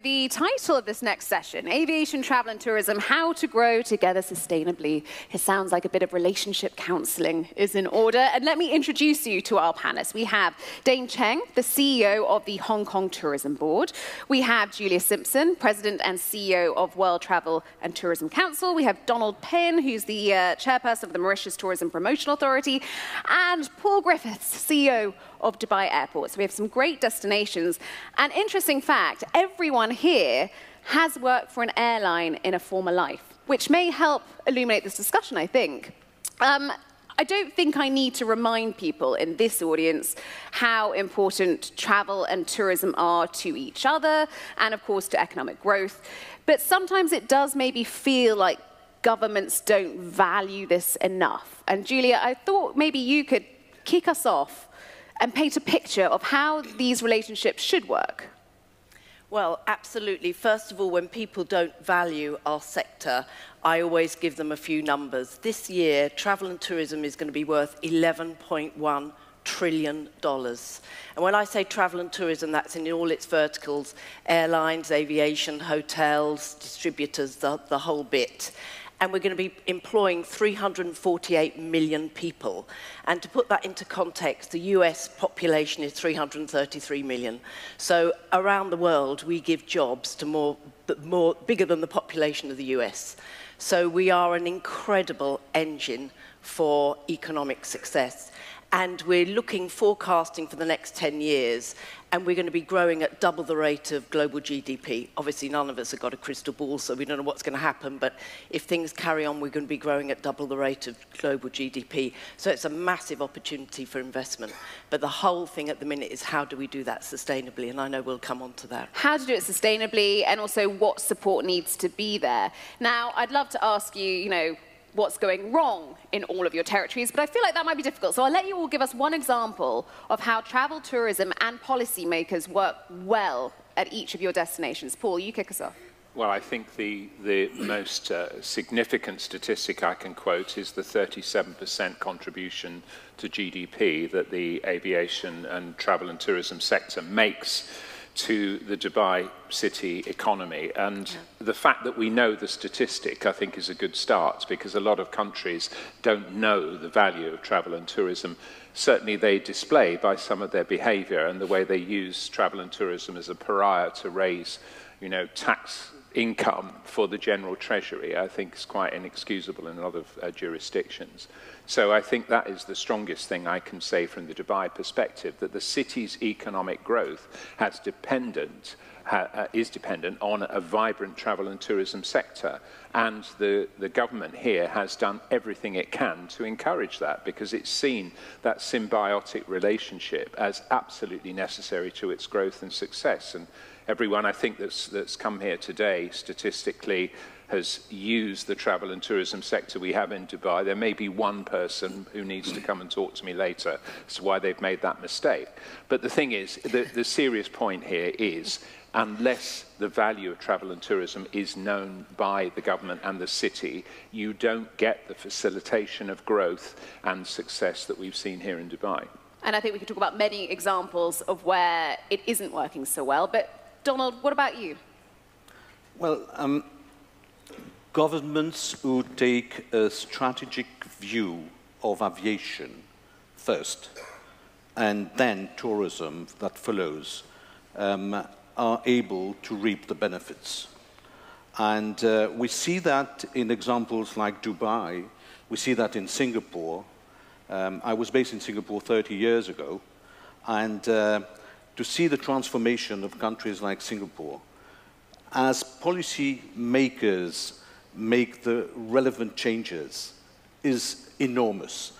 The title of this next session, Aviation, Travel and Tourism, How to Grow Together Sustainably. It sounds like a bit of relationship counselling is in order. And let me introduce you to our panelists. We have Dane Cheng, the CEO of the Hong Kong Tourism Board. We have Julia Simpson, President and CEO of World Travel and Tourism Council. We have Donald Pin, who's the chairperson of the Mauritius Tourism Promotion Authority. And Paul Griffiths, CEO of Dubai Airport. So we have some great destinations. An interesting fact, everyone here has worked for an airline in a former life, which may help illuminate this discussion, I think. I don't think I need to remind people in this audience how important travel and tourism are to each other and, of course, to economic growth. But sometimes it does maybe feel like governments don't value this enough. And Julia, I thought maybe you could kick us off and paint a picture of how these relationships should work. Well, absolutely. First of all, when people don't value our sector, I always give them a few numbers. This year, travel and tourism is going to be worth $11.1 trillion. And when I say travel and tourism, that's in all its verticals: airlines, aviation, hotels, distributors, the whole bit. And we're going to be employing 348 million people. And to put that into context, the US population is 333 million. So around the world, we give jobs to bigger than the population of the US. So we are an incredible engine for economic success. And we're forecasting for the next 10 years, and we're going to be growing at double the rate of global GDP. Obviously, none of us have got a crystal ball, so we don't know what's going to happen, but if things carry on, we're going to be growing at double the rate of global GDP. So it's a massive opportunity for investment. But the whole thing at the minute is how do we do that sustainably, and I know we'll come on to that. How to do it sustainably, and also what support needs to be there. Now, I'd love to ask you, what's going wrong in all of your territories, but I feel like that might be difficult. So I'll let you all give us one example of how travel, tourism, and policymakers work well at each of your destinations. Paul, you kick us off. Well, I think the most significant statistic I can quote is the 37% contribution to GDP that the aviation and travel and tourism sector makes to the Dubai city economy. And the fact that we know the statistic, I think, is a good start, because a lot of countries don't know the value of travel and tourism. Certainly they display by some of their behavior and the way they use travel and tourism as a pariah to raise, tax income for the general treasury. I think is quite inexcusable in a lot of jurisdictions. So I think that is the strongest thing I can say from the Dubai perspective, that the city's economic growth is dependent on a vibrant travel and tourism sector. And the government here has done everything it can to encourage that, because it's seen that symbiotic relationship as absolutely necessary to its growth and success. And everyone, I think, that's come here today statistically has used the travel and tourism sector we have in Dubai. There may be one person who needs to come and talk to me later as to why they've made that mistake. But the thing is, the serious point here is, unless the value of travel and tourism is known by the government and the city, you don't get the facilitation of growth and success that we've seen here in Dubai. And I think we could talk about many examples of where it isn't working so well. But Donald, what about you? Well, governments who take a strategic view of aviation first, and then tourism that follows, are able to reap the benefits. And we see that in examples like Dubai. We see that in Singapore. I was based in Singapore 30 years ago, and to see the transformation of countries like Singapore, as policy makers make the relevant changes, is enormous.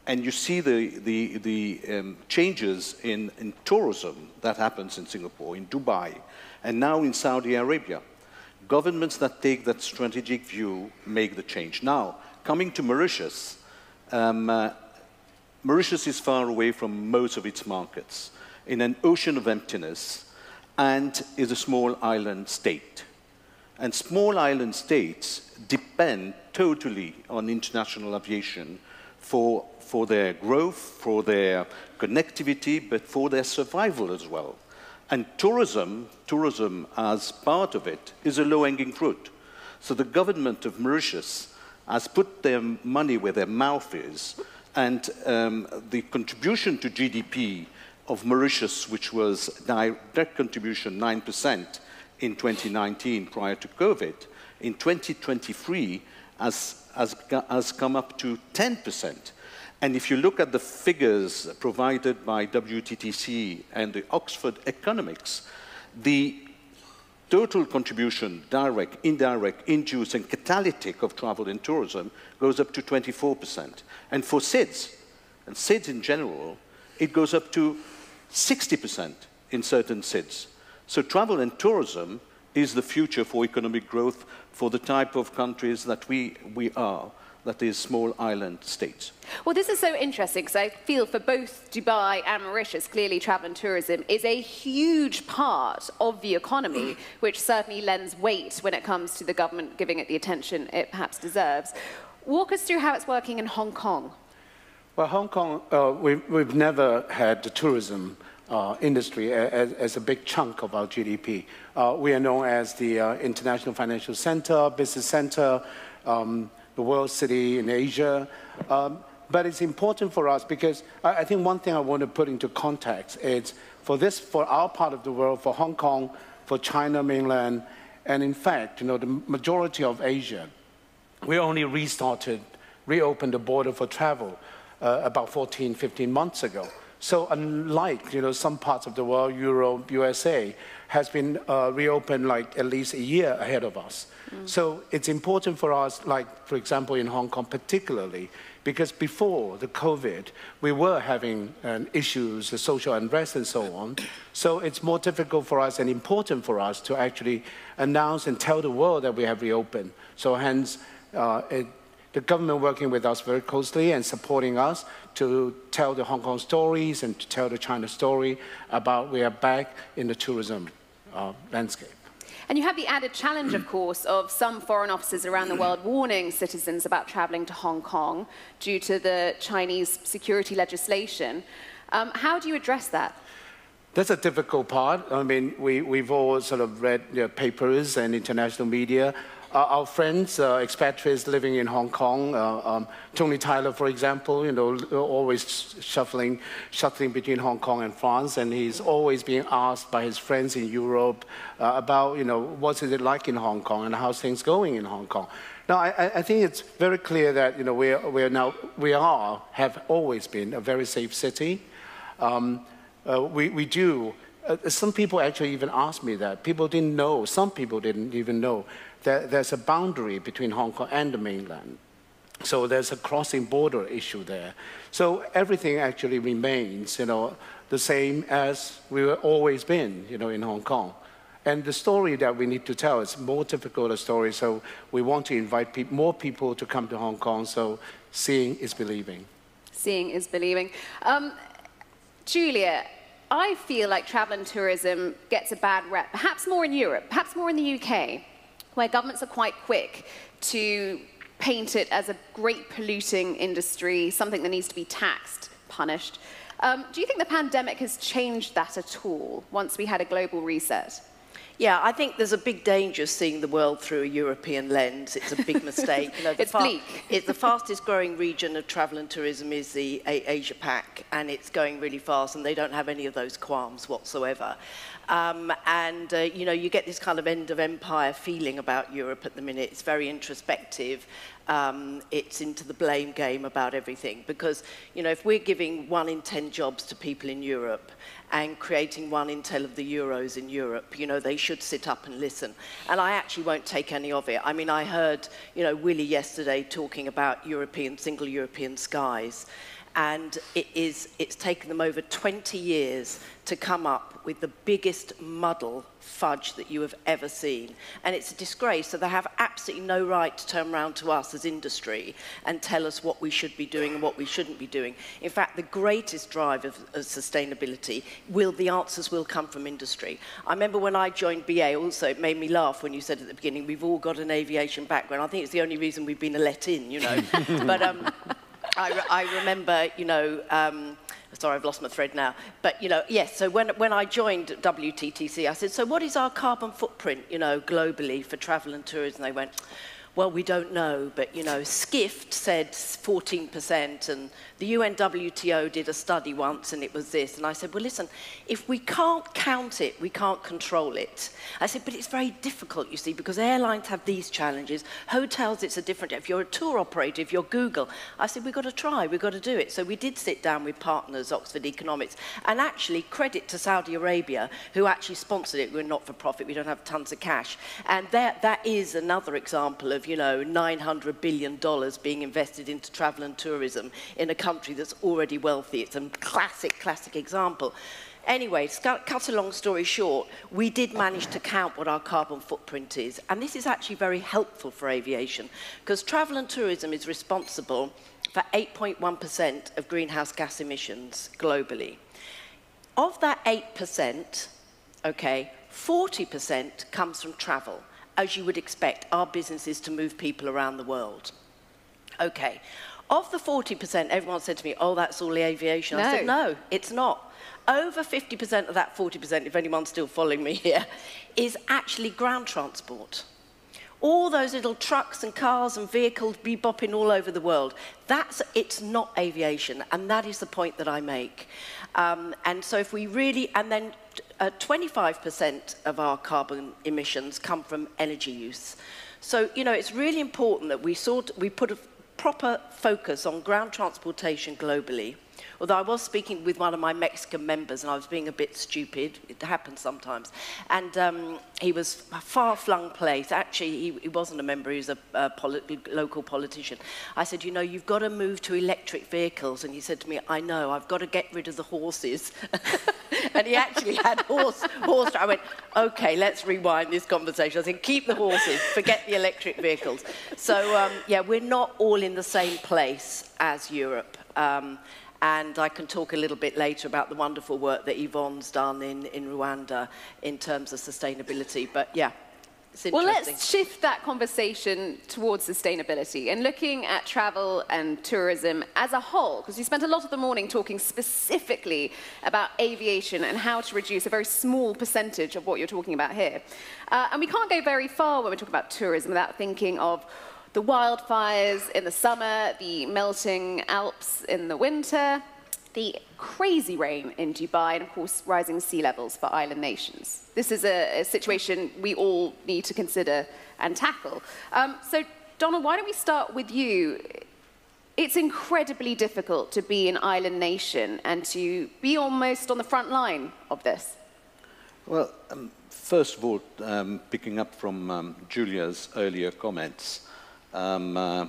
And you see the changes in tourism that happens in Singapore, in Dubai, and now in Saudi Arabia. Governments that take that strategic view make the change. Now, coming to Mauritius, Mauritius is far away from most of its markets, in an ocean of emptiness, and is a small island state. And small island states depend totally on international aviation for their growth, for their connectivity, but for their survival as well. And tourism as part of it is a low-hanging fruit. So the government of Mauritius has put their money where their mouth is, and the contribution to GDP of Mauritius, which was direct contribution 9% in 2019 prior to COVID, in 2023 has come up to 10%. And if you look at the figures provided by WTTC and the Oxford Economics, the total contribution, direct, indirect, induced, and catalytic of travel and tourism goes up to 24%. And for SIDS, and SIDS in general, it goes up to 60% in certain SIDS. So travel and tourism is the future for economic growth for the type of countries that we are, that is small island states. Well, this is so interesting because I feel for both Dubai and Mauritius, clearly travel and tourism is a huge part of the economy, which certainly lends weight when it comes to the government giving it the attention it perhaps deserves. Walk us through how it's working in Hong Kong. Well, Hong Kong, we've never had the tourism industry as a big chunk of our GDP. We are known as the international financial center, business center, the world city in Asia. But it's important for us because I think one thing I want to put into context is for our part of the world, for Hong Kong, for China mainland, and in fact, the majority of Asia, we only reopened the border for travel about 14, 15 months ago. So unlike, some parts of the world, Europe, USA, has been reopened like at least a year ahead of us. So it's important for us, like, for example, in Hong Kong particularly, because before the COVID, we were having issues, the social unrest and so on. So it's more difficult for us and important for us to actually announce and tell the world that we have reopened. So hence, the government working with us very closely and supporting us to tell the Hong Kong stories and to tell the China story about we are back in the tourism landscape. And you have the added challenge, of course, of some foreign officers around the world warning citizens about traveling to Hong Kong due to the Chinese security legislation. How do you address that? That's a difficult part. I mean, we've all sort of read papers and international media. Our friends, expatriates living in Hong Kong, Tony Tyler, for example, always shuttling between Hong Kong and France, and he's always being asked by his friends in Europe about, what's it like in Hong Kong and how's things going in Hong Kong. Now, I think it's very clear that, we have always been a very safe city. We do. Some people actually even asked me that. People didn't know. Some people didn't even know that there's a boundary between Hong Kong and the mainland. So there's a crossing border issue there. So everything actually remains, the same as we've always been, in Hong Kong. And the story that we need to tell is more difficult a story. So we want to invite more people to come to Hong Kong. So seeing is believing. Seeing is believing. Julia, I feel like travel and tourism gets a bad rep, perhaps more in Europe, perhaps more in the UK, where governments are quite quick to paint it as a great polluting industry, something that needs to be taxed, punished. Do you think the pandemic has changed that at all, once we had a global reset? Yeah, I think there's a big danger seeing the world through a European lens. It's a big mistake. It's bleak. The fastest growing region of travel and tourism is the Asia Pac, and it's going really fast, and they don't have any of those qualms whatsoever. You get this kind of end of empire feeling about Europe at the minute. It's very introspective. It's into the blame game about everything. Because, if we're giving 1 in 10 jobs to people in Europe and creating 1 in 10 of the euros in Europe, they should sit up and listen. And I actually won't take any of it. I mean, I heard, Willie yesterday talking about single European skies. And it's taken them over 20 years to come up with the biggest muddle fudge that you have ever seen. And it's a disgrace. So they have absolutely no right to turn around to us as industry and tell us what we should be doing and what we shouldn't be doing. In fact, the greatest drive of sustainability, the answers will come from industry. I remember when I joined BA, also, it made me laugh when you said at the beginning, we've all got an aviation background. I think it's the only reason we've been let in, But I remember, Sorry, I've lost my thread now. But, you know, yes, so when I joined WTTC, I said, so what is our carbon footprint, you know, globally for travel and tourism? And they went, well, we don't know, but, you know, Skift said 14%, and the UNWTO did a study once, and it was this. And I said, well, listen, if we can't count it, we can't control it. I said, but it's very difficult, you see, because airlines have these challenges. Hotels, it's a different, if you're a tour operator, if you're Google. I said, we've got to try, we've got to do it. So we did sit down with partners, Oxford Economics, and actually credit to Saudi Arabia, who actually sponsored it. We're not for profit, we don't have tons of cash. And that is another example of, you know, $900 billion being invested into travel and tourism in a country that's already wealthy. It's a classic example. Anyway, cut a long story short, we did manage to count what our carbon footprint is. And this is actually very helpful for aviation, because travel and tourism is responsible for 8.1% of greenhouse gas emissions globally. Of that 8%, okay, 40% comes from travel. As you would expect, our business is to move people around the world. Okay, of the 40%, everyone said to me, oh, that's all the aviation. I said, no, it's not. Over 50% of that 40%, if anyone's still following me here, is actually ground transport. All those little trucks and cars and vehicles bebopping all over the world, it's not aviation, and that is the point that I make. And so if we really, and then 25% of our carbon emissions come from energy use. So, you know, it's really important that we put a proper focus on ground transportation globally. Although I was speaking with one of my Mexican members and I was being a bit stupid, it happens sometimes, and he was a far-flung place. Actually, he wasn't a member, he was a local politician. I said, you know, you've got to move to electric vehicles, and he said to me, I know, I've got to get rid of the horses. And he actually had horse. I went, okay, let's rewind this conversation. I said, keep the horses, forget the electric vehicles. So, yeah, we're not all in the same place as Europe. And I can talk a little bit later about the wonderful work that Eoghan's done in Rwanda in terms of sustainability. But yeah, it's interesting. Well, let's shift that conversation towards sustainability and looking at travel and tourism as a whole, because you spent a lot of the morning talking specifically about aviation and how to reduce a very small percentage of what you're talking about here. And we can't go very far when we talk about tourism without thinking of the wildfires in the summer, the melting Alps in the winter, the crazy rain in Dubai, and of course, rising sea levels for island nations. This is a situation we all need to consider and tackle. So, Donald, why don't we start with you? It's incredibly difficult to be an island nation and to be almost on the front line of this. Well, first of all, picking up from Julia's earlier comments, I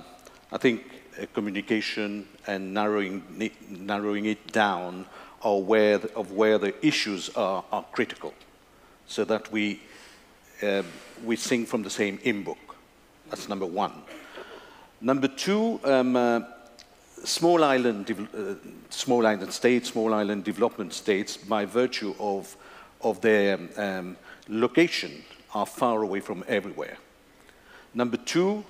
think communication and narrowing it down of where the issues are critical, so that we sing from the same hymn book. That's number one. Number two, small island states, small island development states, by virtue of their location, are far away from everywhere. Number two,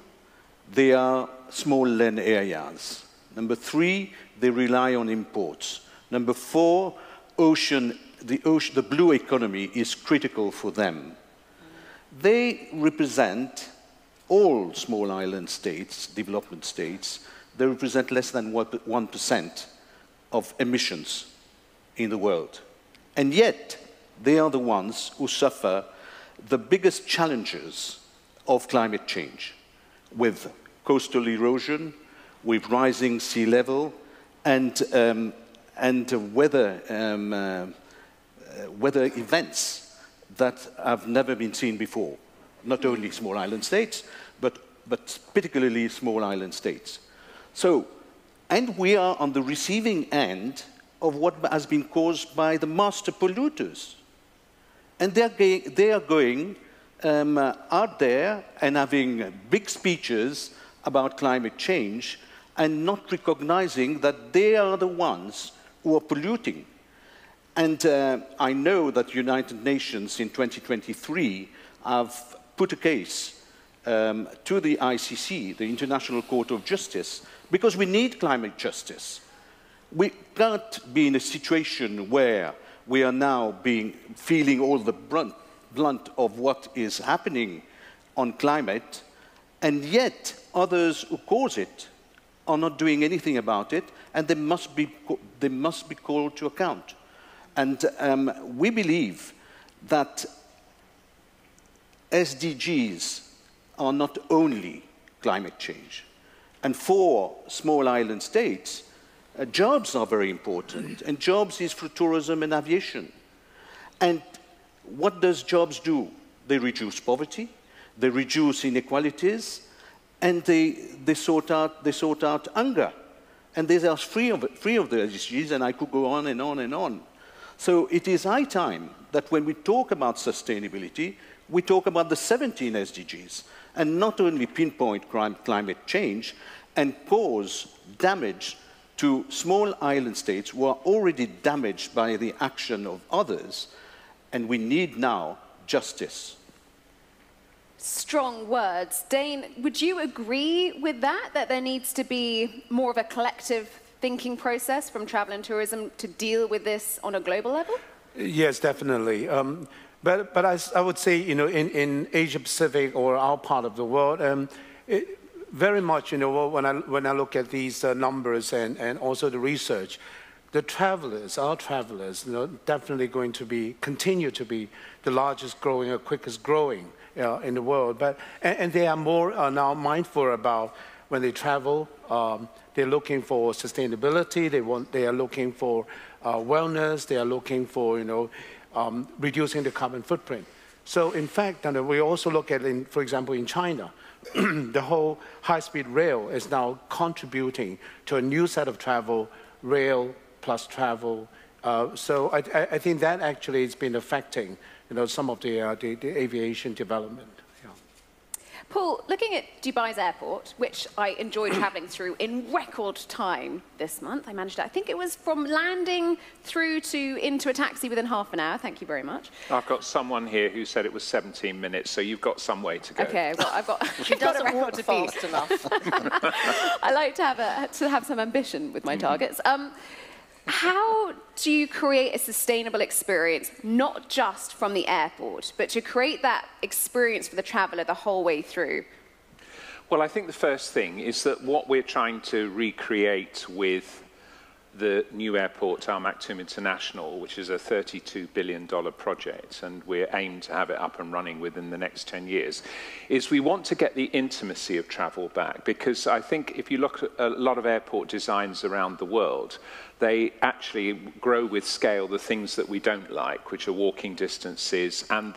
they are small land areas. Number three, they rely on imports. Number four, the blue economy is critical for them. They represent, all small island states, development states, they represent less than 1% of emissions in the world. And yet, they are the ones who suffer the biggest challenges of climate change, with coastal erosion, with rising sea level, and weather events that have never been seen before. Not only small island states, but particularly small island states. So, and we are on the receiving end of what has been caused by the master polluters. And they are going out there and having big speeches about climate change and not recognizing that they are the ones who are polluting. And I know that United Nations in 2023 have put a case to the ICC, the International Court of Justice, because we need climate justice. we can't be in a situation where we are now feeling all the blunt of what is happening on climate, and yet others who cause it are not doing anything about it, and they must be called to account. And we believe that SDGs are not only climate change. And for small island states, jobs are very important, and jobs is for tourism and aviation. And what does jobs do? They reduce poverty, they reduce inequalities, and they sort out hunger. And they are free of the SDGs, and I could go on and on and on. So it is high time that when we talk about sustainability, we talk about the 17 SDGs, and not only pinpoint climate change and cause damage to small island states who are already damaged by the action of others, and we need now justice. Strong words. Dane, would you agree with that, that there needs to be more of a collective thinking process from travel and tourism to deal with this on a global level? Yes, definitely. But I would say, you know, in Asia Pacific or our part of the world, very much, you know, when I look at these numbers and also the research, the travelers, our travelers, you know, definitely going to continue to be the largest growing or quickest growing in the world. And they are more now mindful about when they travel. They're looking for sustainability. They are looking for wellness. They are looking for, you know, reducing the carbon footprint. So in fact, we also look at, for example, in China, the whole high-speed rail is now contributing to a new set of travel, rail plus travel. So I think that actually has been affecting, you know, some of the aviation development. Yeah. Paul, looking at Dubai's airport, which I enjoyed traveling through in record time this month, I managed to, I think it was from landing through to into a taxi within half an hour. Thank you very much. I've got someone here who said it was 17 minutes, so you've got some way to go. Okay, I've got She doesn't a record walk to fast beat. enough. I like to have some ambition with my targets. How do you create a sustainable experience, not just from the airport, but to create that experience for the traveller the whole way through? Well, I think the first thing is that what we're trying to recreate with the new airport, Al Maktoum International, which is a $32 billion project, and we're aimed to have it up and running within the next 10 years, is we want to get the intimacy of travel back. Because I think if you look at a lot of airport designs around the world, they actually grow with scale the things that we don't like, which are walking distances and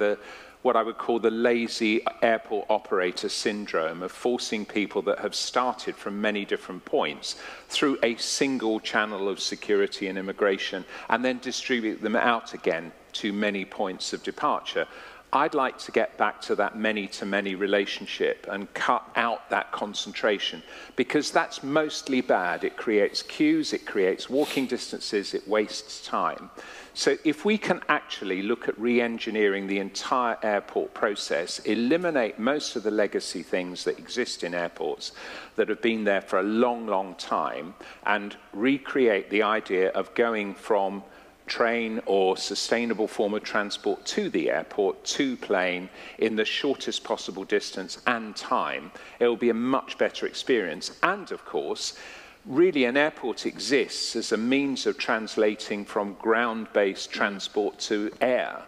what I would call the lazy airport operator syndrome of forcing people that have started from many different points through a single channel of security and immigration and then distribute them out again to many points of departure. I'd like to get back to that many-to-many relationship and cut out that concentration, because that's mostly bad. It creates queues, it creates walking distances, it wastes time. So if we can actually look at re-engineering the entire airport process, eliminate most of the legacy things that exist in airports that have been there for a long, long time, and recreate the idea of going from train or sustainable form of transport to the airport, to plane, in the shortest possible distance and time, it will be a much better experience. And of course, really an airport exists as a means of translating from ground-based transport to air.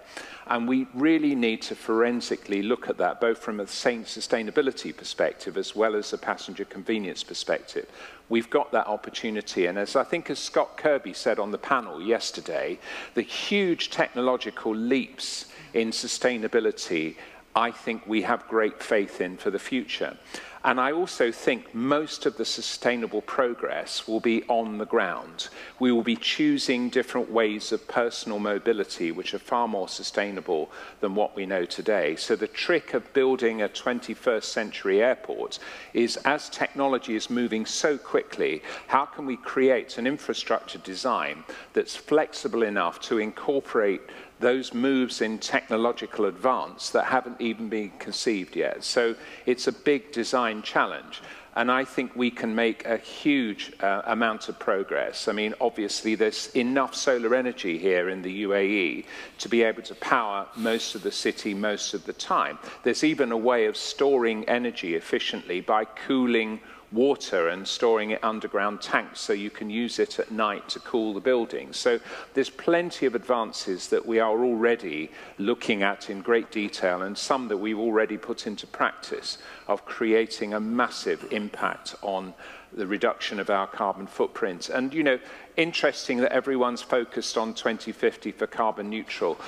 And we really need to forensically look at that, both from a sustainability perspective as well as a passenger convenience perspective. We've got that opportunity, and as Scott Kirby said on the panel yesterday, the huge technological leaps in sustainability, I think we have great faith in for the future. And I also think most of the sustainable progress will be on the ground. We will be choosing different ways of personal mobility, which are far more sustainable than what we know today. So the trick of building a 21st century airport is, as technology is moving so quickly, how can we create an infrastructure design that's flexible enough to incorporate those moves in technological advance that haven't even been conceived yet. So it's a big design challenge. And I think we can make a huge amount of progress. I mean, obviously, there's enough solar energy here in the UAE to be able to power most of the city most of the time. There's even a way of storing energy efficiently by cooling water and storing it underground tanks so you can use it at night to cool the buildings. So there's plenty of advances that we are already looking at in great detail, and some that we've already put into practice, of creating a massive impact on the reduction of our carbon footprint. And, you know, interesting that everyone's focused on 2050 for carbon neutral.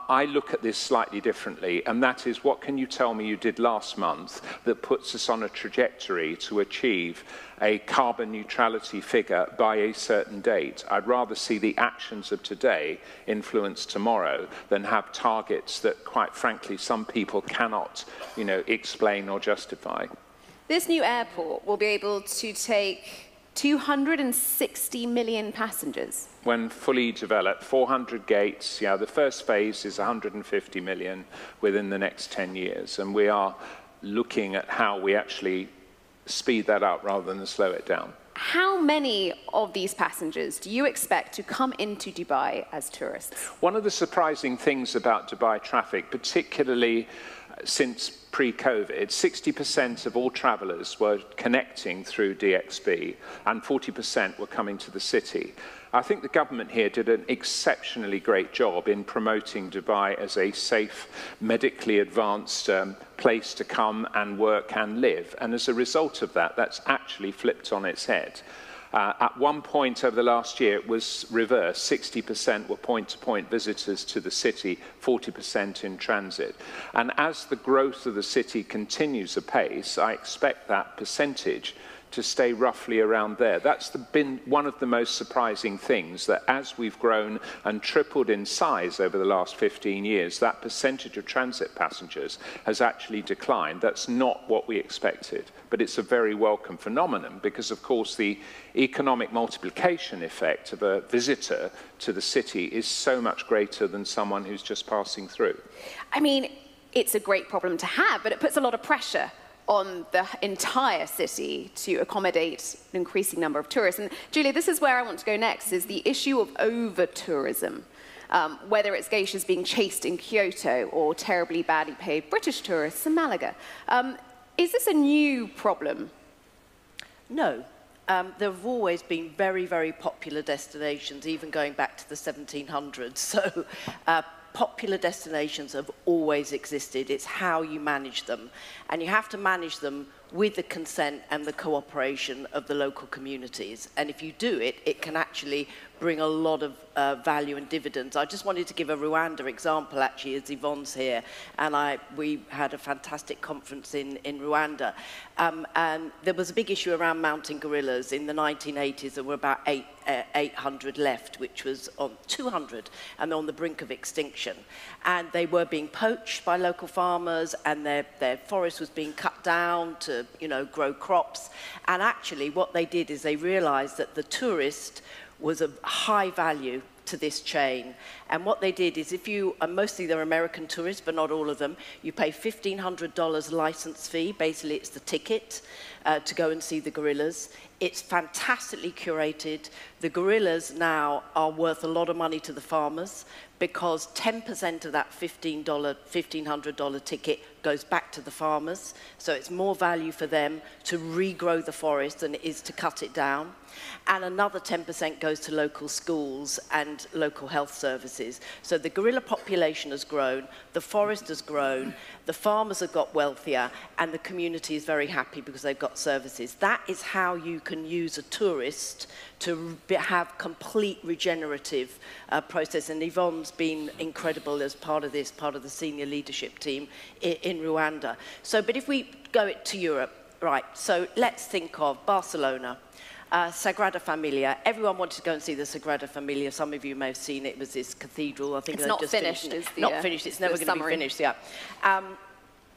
I look at this slightly differently, and that is, what can you tell me you did last month that puts us on a trajectory to achieve a carbon neutrality figure by a certain date? I'd rather see the actions of today influence tomorrow than have targets that, quite frankly, some people cannot, you know, explain or justify. This new airport will be able to take 260 million passengers. When fully developed, 400 gates, yeah, the first phase is 150 million within the next 10 years. And we are looking at how we actually speed that up rather than slow it down. How many of these passengers do you expect to come into Dubai as tourists? One of the surprising things about Dubai traffic, particularly since pre-COVID, 60% of all travellers were connecting through DXB and 40% were coming to the city. I think the government here did an exceptionally great job in promoting Dubai as a safe, medically advanced place to come and work and live. And as a result of that, that's actually flipped on its head. At one point over the last year, it was reversed. 60% were point-to-point visitors to the city, 40% in transit. And as the growth of the city continues apace, I expect that percentage to stay roughly around there. That's been one of the most surprising things, that as we've grown and tripled in size over the last 15 years, that percentage of transit passengers has actually declined. That's not what we expected, but it's a very welcome phenomenon because, of course, the economic multiplication effect of a visitor to the city is so much greater than someone who's just passing through. I mean, it's a great problem to have, but it puts a lot of pressure on the entire city to accommodate an increasing number of tourists. And Julia, this is where I want to go next, is the issue of over-tourism. Whether it's geishas being chased in Kyoto or terribly badly paid British tourists in Malaga. Is this a new problem? No. There have always been very, very popular destinations, even going back to the 1700s. So popular destinations have always existed. It's how you manage them. And you have to manage them with the consent and the cooperation of the local communities. And if you do it, it can actually bring a lot of value and dividends. I just wanted to give a Rwanda example, actually, as Yvonne's here. And we had a fantastic conference in Rwanda. And there was a big issue around mountain gorillas. In the 1980s, there were about 800 left, which was on 200, and they're on the brink of extinction. And they were being poached by local farmers, and their forest was being cut down to, you know, grow crops. And actually, what they did is they realized that the tourist was of high value to this chain. And what they did is, if you, and mostly they're American tourists, but not all of them, you pay $1,500 license fee. Basically, it's the ticket to go and see the gorillas. It's fantastically curated. The gorillas now are worth a lot of money to the farmers because 10% of that $1,500 ticket goes back to the farmers. So it's more value for them to regrow the forest than it is to cut it down. And another 10% goes to local schools and local health services. So the gorilla population has grown, the forest has grown, the farmers have got wealthier, and the community is very happy because they've got services. That is how you can use a tourist to have complete regenerative process. And Yvonne's been incredible as part of this, part of the senior leadership team in Rwanda. So, but if we go to Europe, right, so let's think of Barcelona. Sagrada Familia. Everyone wanted to go and see the Sagrada Familia. Some of you may have seen it. It was this cathedral. I think it's not just finished. Not finished. It's never going to be finished. Yeah.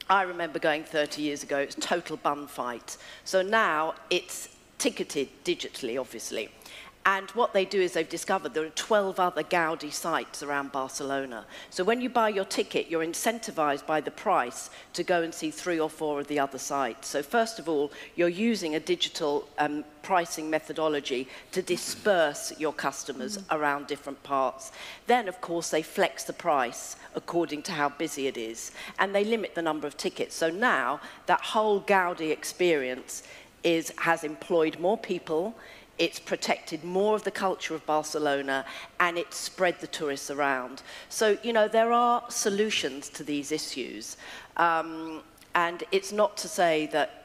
I remember going 30 years ago. It was total bun fight. So now it's ticketed digitally, obviously. And what they do is they've discovered there are 12 other Gaudi sites around Barcelona. So when you buy your ticket, you're incentivized by the price to go and see 3 or 4 of the other sites. So first of all, you're using a digital pricing methodology to disperse your customers around different parts. Then, of course, they flex the price according to how busy it is, and they limit the number of tickets. So now, that whole Gaudi experience has employed more people, it's protected more of the culture of Barcelona, and it's spread the tourists around. So, you know, there are solutions to these issues. And it's not to say that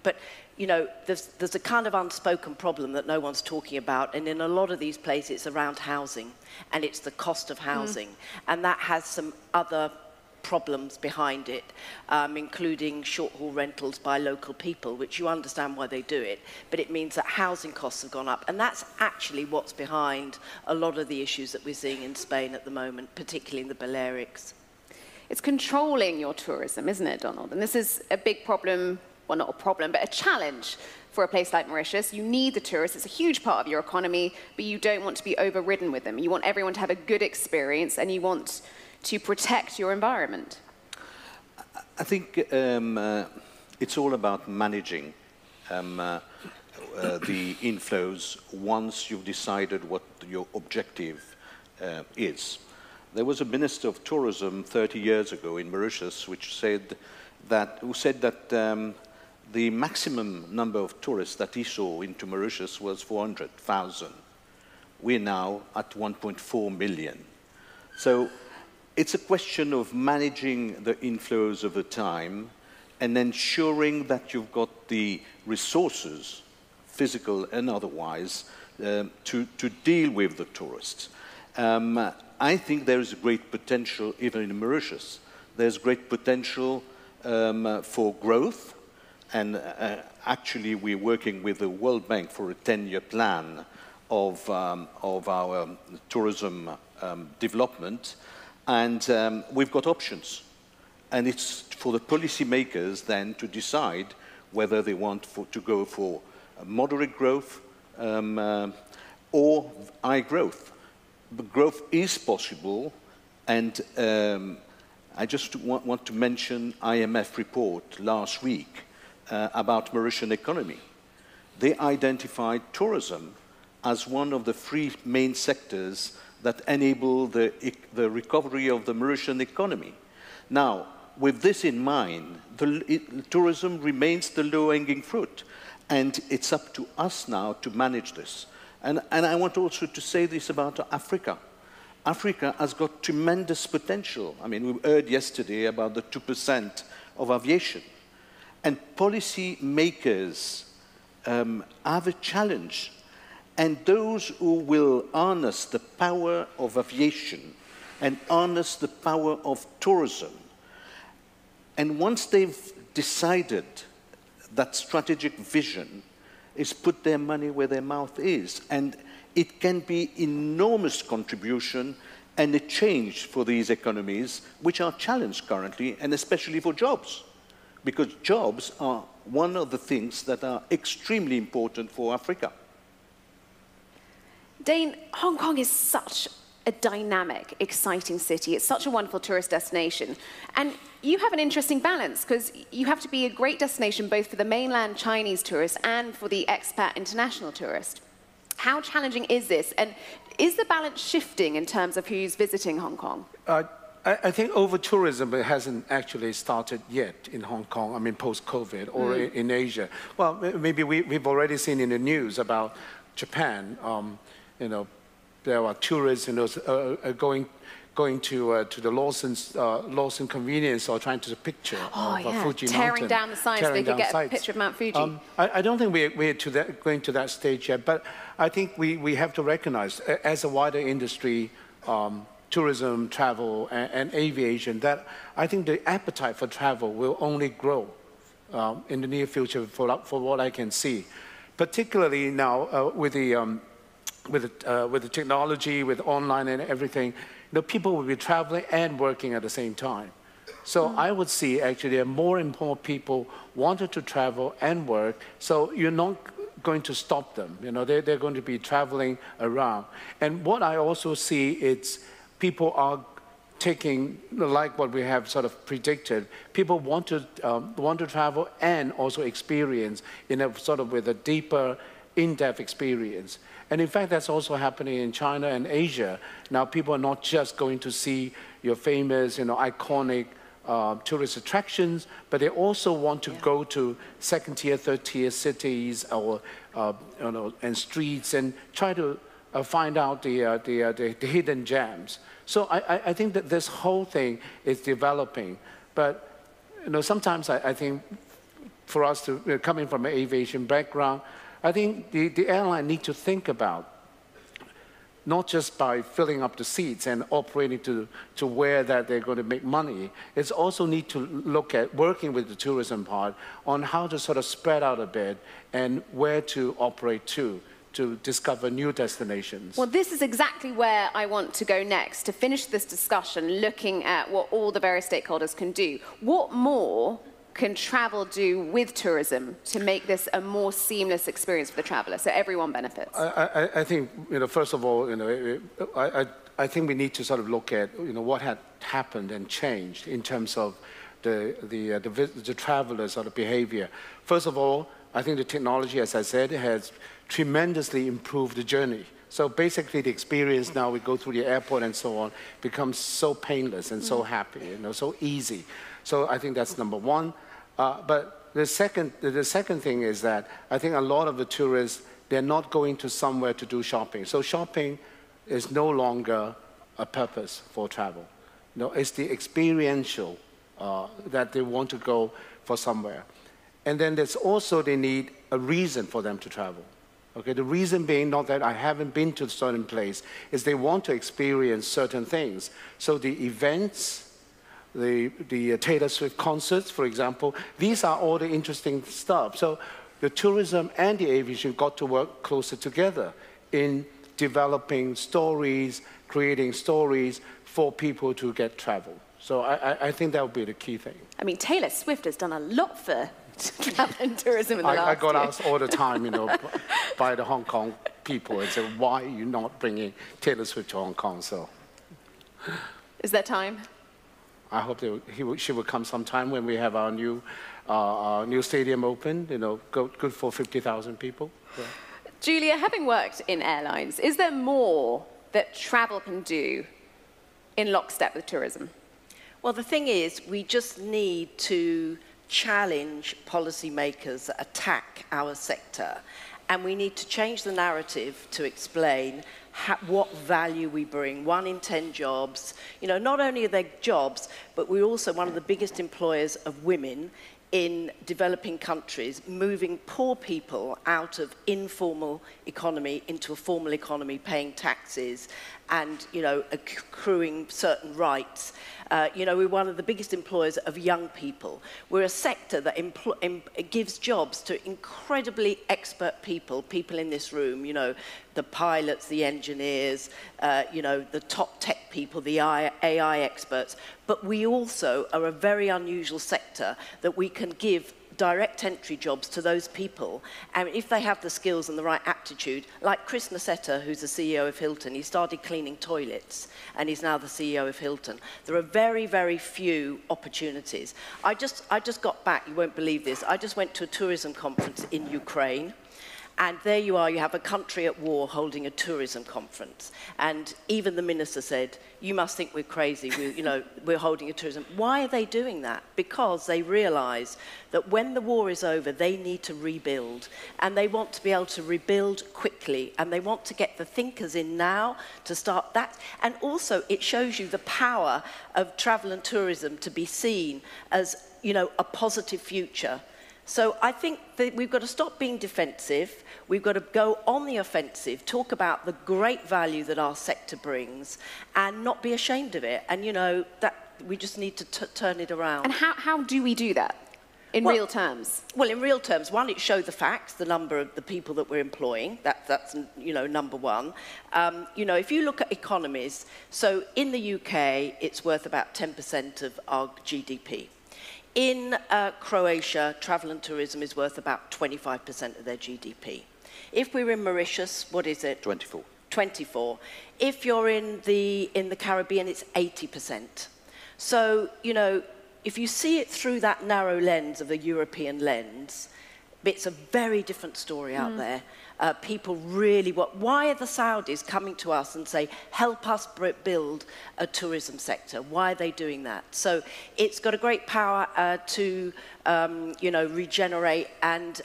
but, you know, there's a kind of unspoken problem that no one's talking about, and in a lot of these places it's around housing, and it's the cost of housing. And that has some other problems behind it, including short-haul rentals by local people, which you understand why they do it, but it means that housing costs have gone up. And that's actually what's behind a lot of the issues that we're seeing in Spain at the moment, particularly in the Balearics. It's controlling your tourism, isn't it, Donald? And this is a big problem, well, not a problem, but a challenge for a place like Mauritius. You need the tourists. It's a huge part of your economy, but you don't want to be overridden with them. You want everyone to have a good experience, and you want to protect your environment. I think it's all about managing the inflows once you've decided what your objective is. There was a minister of tourism 30 years ago in Mauritius who said that the maximum number of tourists that he saw into Mauritius was 400,000. We're now at 1.4 million. So it's a question of managing the inflows over time and ensuring that you've got the resources, physical and otherwise, to deal with the tourists. I think there is a great potential, even in Mauritius. There's great potential for growth, and actually we're working with the World Bank for a 10-year plan of our tourism development. And we've got options. And it's for the policymakers then to decide whether they want to go for moderate growth or high growth. But growth is possible, and I just want to mention IMF report last week about Mauritian economy. They identified tourism as one of the 3 main sectors that enable the recovery of the Mauritian economy. Now, with this in mind, tourism remains the low-hanging fruit, and it's up to us now to manage this. And I want also to say this about Africa. Africa has got tremendous potential. I mean, we heard yesterday about the 2% of aviation. And policy makers have a challenge. And those who will harness the power of aviation and harness the power of tourism, and once they've decided that strategic vision, is put their money where their mouth is. And it can be enormous contribution and a change for these economies, which are challenged currently, and especially for jobs, because jobs are one of the things that are extremely important for Africa. Dane, Hong Kong is such a dynamic, exciting city. It's such a wonderful tourist destination. And you have an interesting balance, because you have to be a great destination both for the mainland Chinese tourist and for the expat international tourist. How challenging is this? And is the balance shifting in terms of who's visiting Hong Kong? I think over-tourism hasn't actually started yet in Hong Kong, I mean, post-COVID, or in Asia. Well, maybe we've already seen in the news about Japan. You know, there are tourists, you know, going to the Lawson convenience store trying to take a picture of Fuji tearing Mountain. down the signs so they could get a picture of Mount Fuji. I don't think we're going to that stage yet, but I think we have to recognize, as a wider industry, tourism, travel, and aviation, that I think the appetite for travel will only grow in the near future, for what I can see, particularly now with the technology, with online and everything. You know, people will be traveling and working at the same time. So I would see actually more and more people wanted to travel and work. So you're not going to stop them. You know, they're going to be traveling around. And what I also see is people are taking, like what we have sort of predicted, people want to travel and also experience in a sort of with a deeper, in-depth experience. And in fact, that's also happening in China and Asia. Now, people are not just going to see your famous, you know, iconic tourist attractions, but they also want to go to second-tier, third-tier cities or you know, and streets and try to find out the hidden gems. So I think that this whole thing is developing. But you know, sometimes I think for us to, you know, coming from an aviation background, I think the airline need to think about not just by filling up the seats and operating to where that they're going to make money. It's also need to look at working with the tourism part on how to sort of spread out a bit and where to operate to discover new destinations. Well, this is exactly where I want to go next, to finish this discussion, looking at what all the various stakeholders can do. What more can travel do with tourism to make this a more seamless experience for the traveller, so everyone benefits? I think, you know, first of all, you know, I think we need to sort of look at, you know, what had happened and changed in terms of the traveller's sort of behavior. First of all, I think the technology, as I said, has tremendously improved the journey. So basically, the experience now, we go through the airport and so on, becomes so painless and so happy, you know, so easy. So I think that's number one. But the second thing is that I think a lot of the tourists, they're not going to somewhere to do shopping. So shopping is no longer a purpose for travel. No, it's the experiential that they want to go for somewhere. And then there's also they need a reason for them to travel. Okay, the reason being not that I haven't been to a certain place, is they want to experience certain things. So the events, the Taylor Swift concerts, for example, these are all the interesting stuff. So the tourism and the aviation got to work closer together in developing stories, creating stories for people to get travel. So I think that would be the key thing. I mean, Taylor Swift has done a lot for travel and tourism in the last year. I got asked all the time, you know, by the Hong Kong people, and said, why are you not bringing Taylor Swift to Hong Kong? So, is there time? I hope she will come sometime when we have our new stadium open. You know, good for 50,000 people. Yeah. Julia, having worked in airlines, is there more that travel can do in lockstep with tourism? Well, the thing is, we just need to challenge policymakers that attack our sector, and we need to change the narrative to explain what value we bring. 1 in 10 jobs. You know, not only are they jobs, but we're also one of the biggest employers of women in developing countries, moving poor people out of informal economy into a formal economy, paying taxes and, you know, accruing certain rights. You know, we're one of the biggest employers of young people. We're a sector that gives jobs to incredibly expert people in this room, you know, the pilots, the engineers, you know, the top tech people, the AI experts. But we also are a very unusual sector that we can give direct entry jobs to those people, and if they have the skills and the right aptitude, like Chris Nassetta, who's the CEO of Hilton, he started cleaning toilets, and he's now the CEO of Hilton. There are very, very few opportunities. I just got back, you won't believe this, I just went to a tourism conference in Ukraine, and there you are, you have a country at war holding a tourism conference. And even the minister said, you must think we're crazy, we're holding a tourism. Why are they doing that? Because they realise that when the war is over, they need to rebuild. And they want to be able to rebuild quickly. And they want to get the thinkers in now to start that. And also, it shows you the power of travel and tourism to be seen as, you know, a positive future. So I think that we've got to stop being defensive. We've got to go on the offensive, talk about the great value that our sector brings, and not be ashamed of it. And, you know, that we just need to turn it around. And how do we do that in real terms? Well, in real terms, one, it shows the facts, the number of the people that we're employing. That's you know, number one. You know, if you look at economies, so in the UK, it's worth about 10% of our GDP. In Croatia, travel and tourism is worth about 25% of their GDP. If we're in Mauritius, what is it? 24. 24. If you're in the Caribbean, it's 80%. So, you know, if you see it through that narrow lens of a European lens, it's a very different story out there. People really want... Why are the Saudis coming to us and say, help us build a tourism sector? Why are they doing that? So it's got a great power to, you know, regenerate, and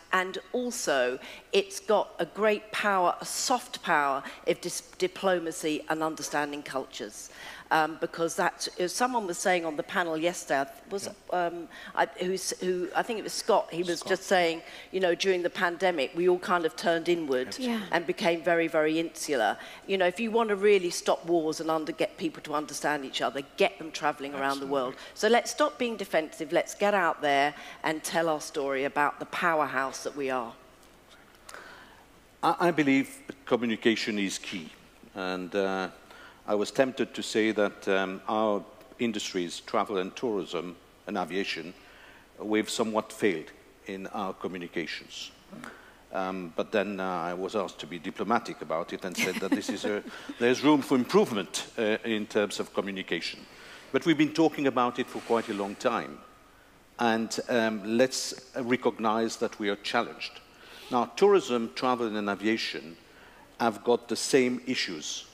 also it's got a great power, a soft power of diplomacy and understanding cultures. Because that's, as someone was saying on the panel yesterday, I think it was Scott, he was just saying, you know, during the pandemic, we all kind of turned inward and became very, very insular. You know, if you want to really stop wars and get people to understand each other, get them travelling around the world. So let's stop being defensive, let's get out there and tell our story about the powerhouse that we are. I believe communication is key, and I was tempted to say that our industries, travel and tourism and aviation, we've somewhat failed in our communications. But then I was asked to be diplomatic about it and said that this is there's room for improvement in terms of communication. But we've been talking about it for quite a long time. And let's recognize that we are challenged. Now, tourism, travel and aviation have got the same issues,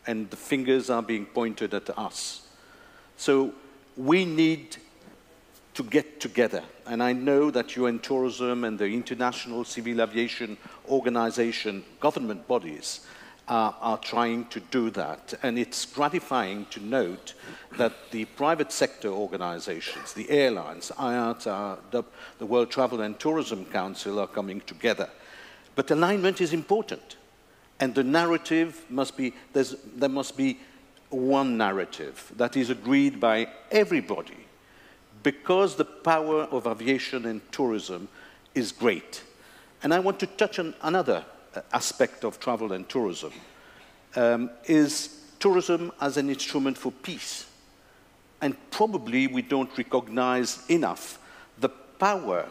and the fingers are being pointed at us. So we need to get together. And I know that UN Tourism and the International Civil Aviation Organization, government bodies, are trying to do that. And it's gratifying to note that the private sector organizations, the airlines, IATA, the World Travel and Tourism Council are coming together. But alignment is important. And the narrative must be, there must be one narrative that is agreed by everybody, because the power of aviation and tourism is great. And I want to touch on another aspect of travel and tourism, is tourism as an instrument for peace. And probably we don't recognize enough the power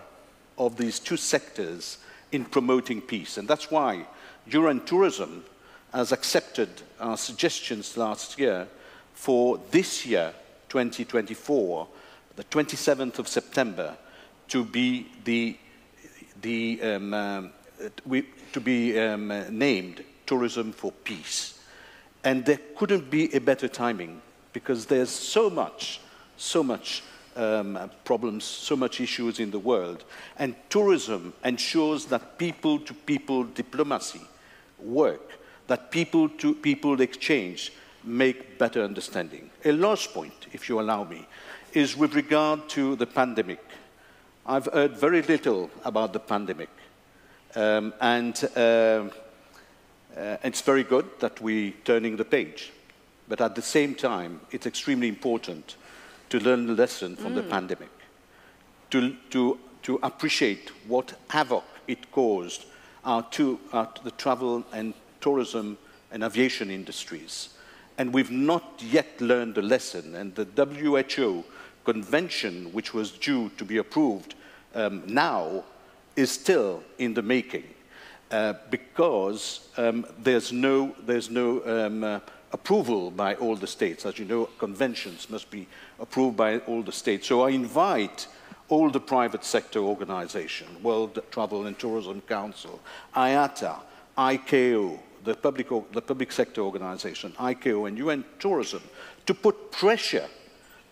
of these two sectors in promoting peace. And that's why UN Tourism has accepted our suggestions last year for this year, 2024, the 27th of September, to be named Tourism for Peace. And there couldn't be a better timing, because there's so much problems, so much issues in the world. And tourism ensures that people-to-people diplomacy work, that people-to-people exchange make better understanding. A last point, if you allow me, is with regard to the pandemic. I've heard very little about the pandemic. It's very good that we're turning the page. But at the same time, it's extremely important to learn the lesson from the pandemic, to appreciate what havoc it caused to the travel and tourism and aviation industries. And we've not yet learned the lesson. And the WHO convention, which was due to be approved now, is still in the making, because there's no approval by all the states. As you know, conventions must be approved by all the states. So I invite all the private sector organizations, World Travel and Tourism Council, IATA, ICAO, the public sector organization, ICAO and UN Tourism, to put pressure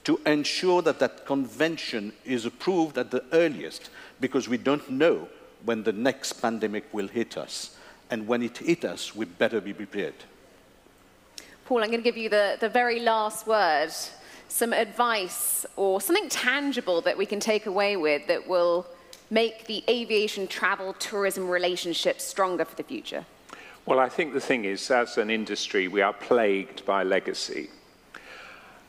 to ensure that that convention is approved at the earliest, because we don't know when the next pandemic will hit us. And when it hits us, we better be prepared. Paul, I'm going to give you the very last word, some advice or something tangible that we can take away with that will make the aviation, travel, tourism relationship stronger for the future. Well, I think the thing is, as an industry, we are plagued by legacy.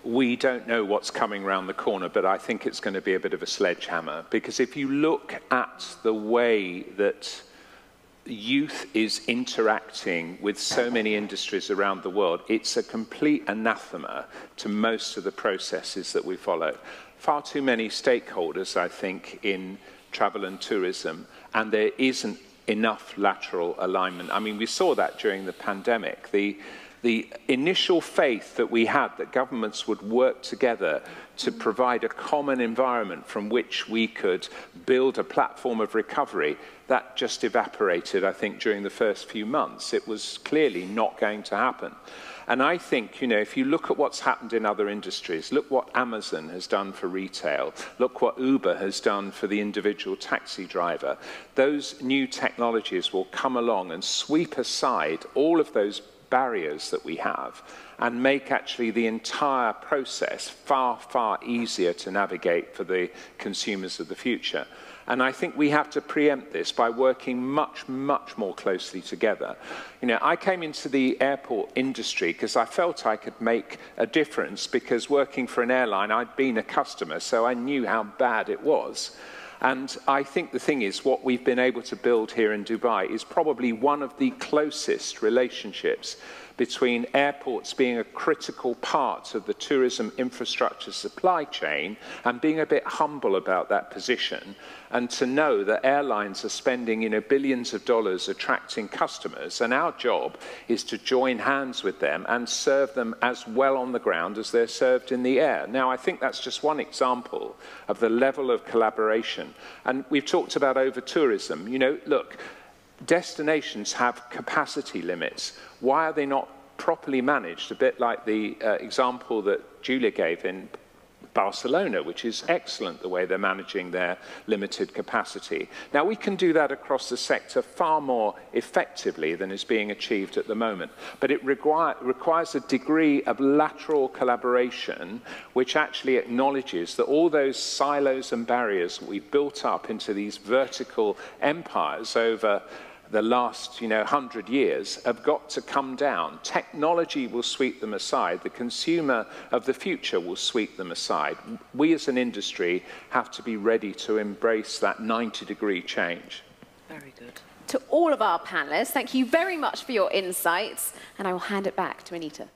We don't know what's coming around the corner, but I think it's going to be a bit of a sledgehammer. Because if you look at the way that youth is interacting with so many industries around the world, it's a complete anathema to most of the processes that we follow. Far too many stakeholders, I think, in travel and tourism, and there isn't enough lateral alignment. I mean, we saw that during the pandemic. The initial faith that we had that governments would work together to provide a common environment from which we could build a platform of recovery, that just evaporated, I think, during the first few months. It was clearly not going to happen. And I think, you know, if you look at what's happened in other industries, look what Amazon has done for retail, look what Uber has done for the individual taxi driver, those new technologies will come along and sweep aside all of those barriers that we have and make actually the entire process far, far easier to navigate for the consumers of the future. And I think we have to preempt this by working much, much more closely together. You know, I came into the airport industry because I felt I could make a difference, because working for an airline, I'd been a customer, so I knew how bad it was. And I think the thing is, what we've been able to build here in Dubai is probably one of the closest relationships between airports being a critical part of the tourism infrastructure supply chain and being a bit humble about that position, and to know that airlines are spending, you know, billions of dollars attracting customers, and our job is to join hands with them and serve them as well on the ground as they're served in the air. Now, I think that's just one example of the level of collaboration. And we've talked about over-tourism. You know, look, destinations have capacity limits. Why are they not properly managed? A bit like the example that Julia gave in Barcelona, which is excellent, the way they're managing their limited capacity. Now, we can do that across the sector far more effectively than is being achieved at the moment, but it requires a degree of lateral collaboration which actually acknowledges that all those silos and barriers that we've built up into these vertical empires over the last, 100 years have got to come down. Technology will sweep them aside. The consumer of the future will sweep them aside. We as an industry have to be ready to embrace that 90-degree change. Very good. To all of our panelists, thank you very much for your insights, and I will hand it back to Anita.